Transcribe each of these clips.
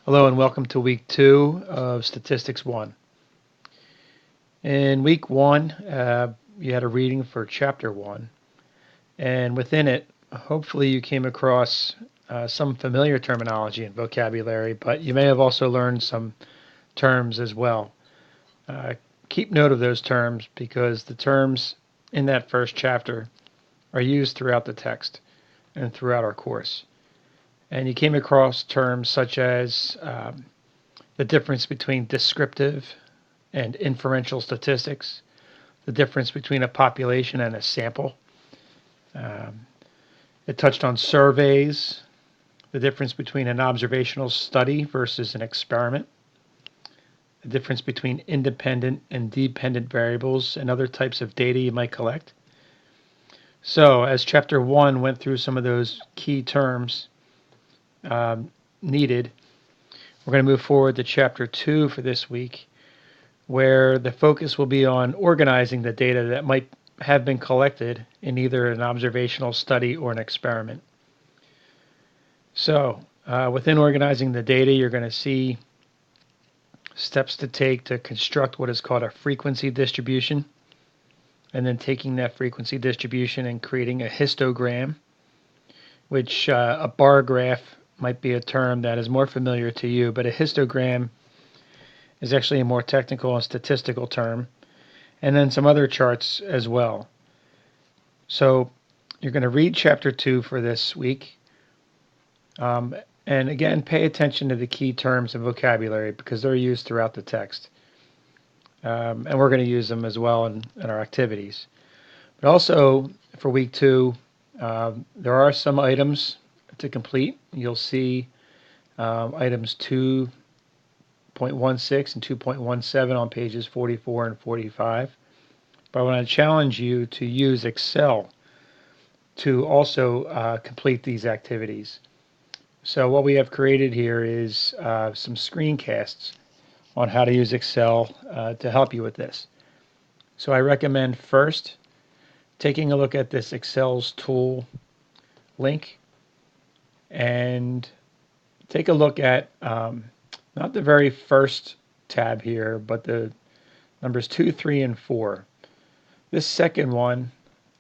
Hello and welcome to week 2 of Statistics 1. In week 1, you had a reading for chapter 1, and within it, hopefully you came across some familiar terminology and vocabulary, but you may have also learned some terms as well. Keep note of those terms because the terms in that first chapter are used throughout the text and throughout our course. And you came across terms such as the difference between descriptive and inferential statistics, the difference between a population and a sample. Um, it touched on surveys, the difference between an observational study versus an experiment, the difference between independent and dependent variables and other types of data you might collect. So, as chapter 1 went through some of those key terms needed, we're going to move forward to chapter 2 for this week, where the focus will be on organizing the data that might have been collected in either an observational study or an experiment. So, within organizing the data, you're going to see steps to take to construct what is called a frequency distribution, and then taking that frequency distribution and creating a histogram, which a bar graph might be a term that is more familiar to you, but a histogram is actually a more technical and statistical term, and then some other charts as well. So you're going to read chapter 2 for this week. And again, pay attention to the key terms and vocabulary because they're used throughout the text. And we're going to use them as well in our activities. But also for week 2, there are some items to complete. You'll see items 2.16 and 2.17 on pages 44 and 45. But I want to challenge you to use Excel to also complete these activities. So what we have created here is some screencasts on how to use Excel to help you with this. So I recommend first taking a look at this Excel's tool link and take a look at not the very first tab here, but the numbers 2, 3, and 4. This second one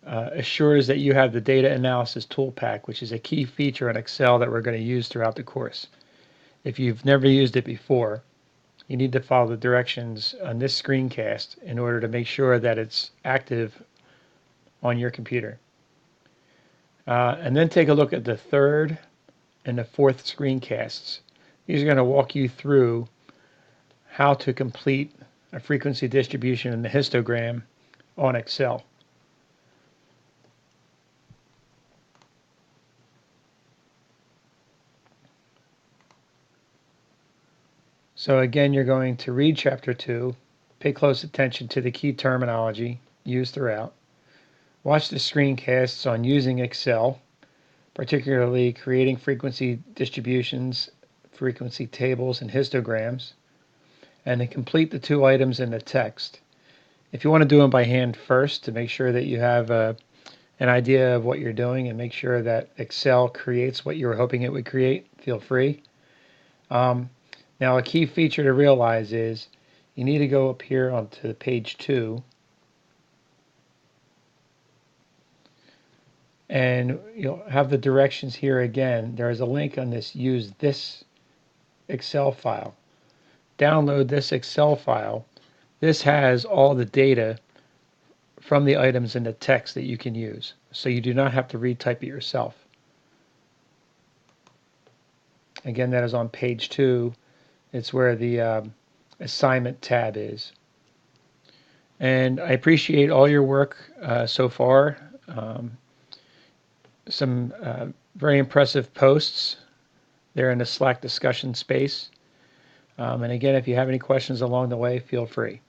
assures that you have the data analysis tool pack, which is a key feature in Excel that we're going to use throughout the course. If you've never used it before, you need to follow the directions on this screencast in order to make sure that it's active on your computer. And then take a look at the third and the fourth screencasts. These are going to walk you through how to complete a frequency distribution in the histogram on Excel. So again, you're going to read chapter 2, pay close attention to the key terminology used throughout, watch the screencasts on using Excel, particularly creating frequency distributions, frequency tables, and histograms, and then complete the 2 items in the text. If you want to do them by hand first to make sure that you have an idea of what you're doing and make sure that Excel creates what you were hoping it would create, feel free. Now a key feature to realize is you need to go up here onto page 2 and you'll have the directions here again. There is a link on this, use this Excel file. Download this Excel file. This has all the data from the items in the text that you can use, so you do not have to retype it yourself. Again, that is on page 2. It's where the assignment tab is. And I appreciate all your work so far. Some very impressive posts there in the Slack discussion space. And again, if you have any questions along the way, feel free.